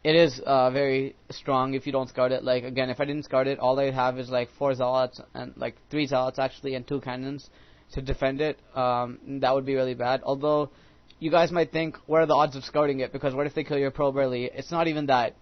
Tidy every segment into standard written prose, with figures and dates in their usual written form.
It is very strong if you don't scout it. Like, again, if I didn't scout it, all I'd have is like 4 zealots and like 3 zealots actually and 2 cannons to defend it. That would be really bad. Although you guys might think, what are the odds of scouting it? Because what if they kill your probe early? It's not even that.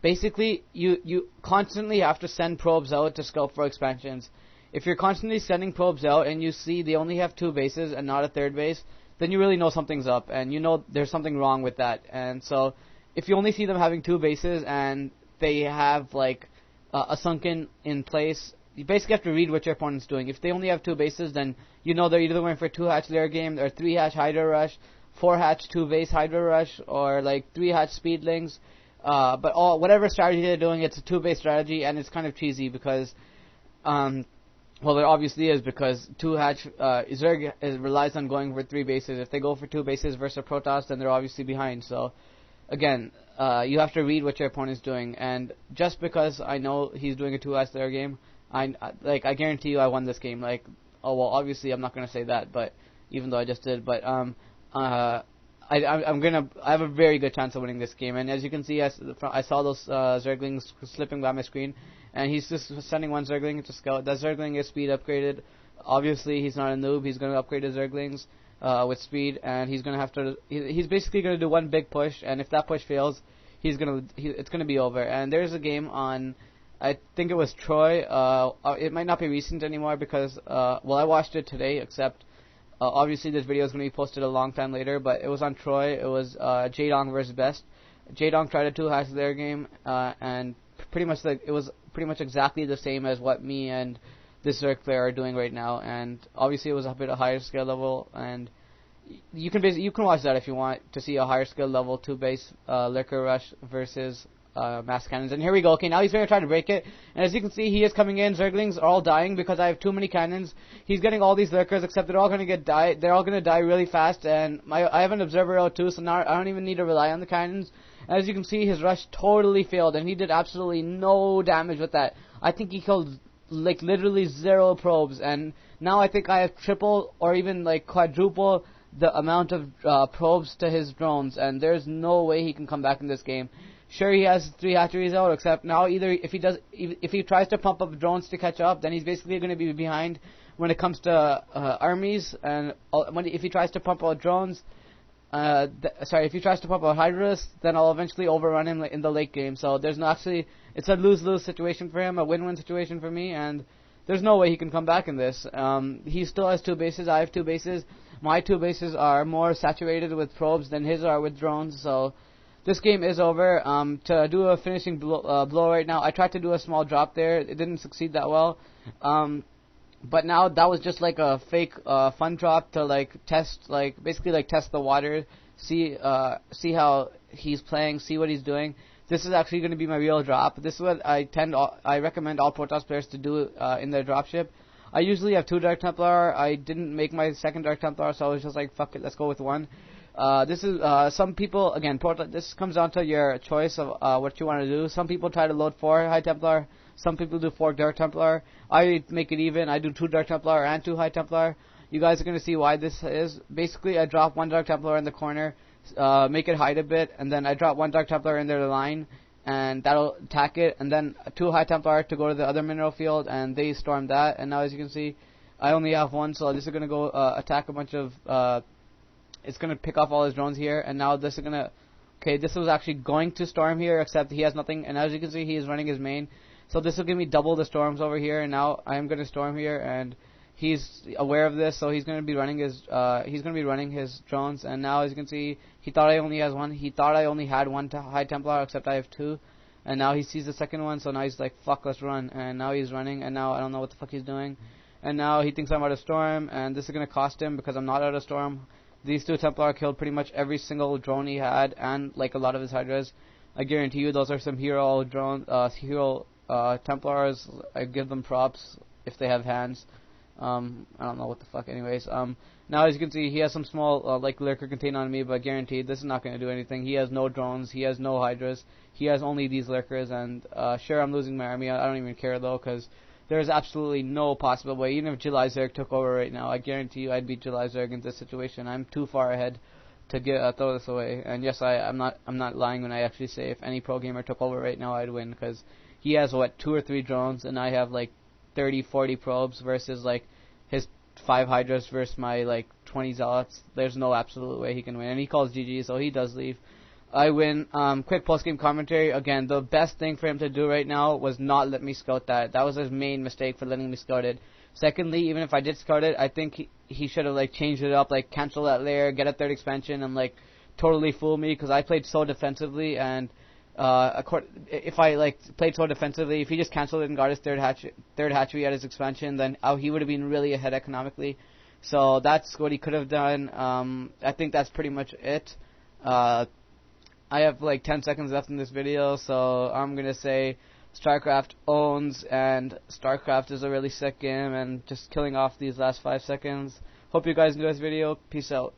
Basically, you constantly have to send probes out to scout for expansions. If you're constantly sending probes out and you see they only have 2 bases and not a 3rd base, then you really know something's up, and you know there's something wrong with that. And so, if you only see them having 2 bases and they have like a sunken in place, you basically have to read what your opponent's doing. If they only have 2 bases, then you know they're either going for a 2-hatch lair game, or 3-hatch Hydra Rush, 4-hatch 2-base Hydra Rush, or like 3-hatch Speedlings. But whatever strategy they're doing, it's a 2-base strategy, and it's kind of cheesy because, well, there obviously is, because 2-hatch Zerg relies on going for 3 bases. If they go for 2 bases versus a Protoss, then they're obviously behind. So, again, you have to read what your opponent's doing, and just because I know he's doing a 2-hatch lair game, I guarantee you I won this game. Like, oh well, obviously I'm not gonna say that, but even though I just did, but I have a very good chance of winning this game. And as you can see, I saw those Zerglings slipping by my screen, and he's just sending 1 Zergling to scout. That Zergling is speed upgraded. Obviously, he's not a noob. He's going to upgrade his Zerglings with speed, and he's going to have to. He's basically going to do 1 big push, and if that push fails, it's going to be over. And there's a game on, I think it was Troy. It might not be recent anymore because, well, I watched it today, except. Obviously, this video is going to be posted a long time later, but it was on Troy. It was J-Dong versus Best. J-Dong tried a 2-hatch lair game, and it was pretty much exactly the same as what me and this Zerg player are doing right now. And obviously, it was a bit of higher skill level, and you can watch that if you want to see a higher skill level 2-base Lurker Rush versus mass cannons. And here we go. Okay, now he's going to try to break it. And as you can see, he is coming in. Zerglings are all dying because I have too many cannons. He's getting all these lurkers, except they're all going to They're all going to die really fast. And I have an observer out too, so now I don't even need to rely on the cannons. As you can see, his rush totally failed, and he did absolutely no damage with that. I think he killed like literally 0 probes, and now I think I have triple or even like quadruple the amount of probes to his drones, and there's no way he can come back in this game. Sure, he has 3 hatcheries out, except now either if he tries to pump up drones to catch up, then he's basically going to be behind when it comes to armies, and if he tries to pump out drones, if he tries to pump out Hydras, then I'll eventually overrun him in the late game. So there's no it's a lose-lose situation for him, a win-win situation for me, and there's no way he can come back in this. He still has 2 bases, I have 2 bases. My 2 bases are more saturated with probes than his are with drones, so this game is over. To do a finishing blow right now, I tried to do a small drop there. It didn't succeed that well. But now that was just like a fake fun drop to test the water, see how he's playing, see what he's doing. This is actually going to be my real drop. This is what I recommend all Protoss players to do in their dropship. I usually have 2 Dark Templar. I didn't make my 2nd Dark Templar, so I was just like, fuck it, let's go with 1. This is some people, again, this comes down to your choice of what you want to do. Some people try to load 4 High Templar. Some people do 4 Dark Templar. I make it even. I do 2 Dark Templar and 2 High Templar. You guys are going to see why this is. Basically, I drop 1 Dark Templar in the corner, make it hide a bit, and then I drop 1 Dark Templar in their line, and that'll attack it, and then 2 High Templar to go to the other mineral field, and they storm that. And now, as you can see, I only have 1, so this is going to go attack a bunch of... it's going to pick off all his drones here, and now this is going to... Okay, this was actually going to storm here, except he has nothing, and as you can see, he is running his main. So this will give me double the storms over here, and now I am going to storm here, and he's aware of this, so he's going to be running his drones. And now, as you can see, he thought I only has 1. He thought I only had 1 High Templar, except I have 2. And now he sees the second one, so now he's like, fuck, let's run. And now he's running, and now I don't know what the fuck he's doing. And now he thinks I'm out of storm, and this is going to cost him because I'm not out of storm. These 2 Templar killed pretty much every single drone he had, and like a lot of his Hydras. I guarantee you those are some hero Templars. I give them props if they have hands. I don't know what the fuck. Anyways, now as you can see, he has some small lurker contained on me, but guaranteed this is not going to do anything. He has no drones. He has no Hydras. He has only these lurkers, and sure, I'm losing my army. I don't even care though, because there's absolutely no possible way. Even if July Zerg took over right now, I guarantee you I'd beat July Zerg in this situation. I'm too far ahead to throw this away. And yes, I'm not lying when I actually say if any pro gamer took over right now, I'd win, because he has what, 2 or 3 drones, and I have like 30, 40 probes versus like his 5 hydras versus my like 20 zealots. There's no absolute way he can win, and he calls GG, so he does leave. I win. Quick post-game commentary. Again, the best thing for him to do right now was not let me scout that. That was his main mistake for letting me scout it. Secondly, even if I did scout it, I think he should have like changed it up, like cancel that layer, get a 3rd expansion, and like totally fool me, because I played so defensively, and if I like played so defensively, if he just canceled it and got his third hatchery at his expansion, then he would have been really ahead economically. So that's what he could have done. I think that's pretty much it. I have like 10 seconds left in this video, so I'm going to say Starcraft owns, and Starcraft is a really sick game, and just killing off these last 5 seconds. Hope you guys enjoyed this video. Peace out.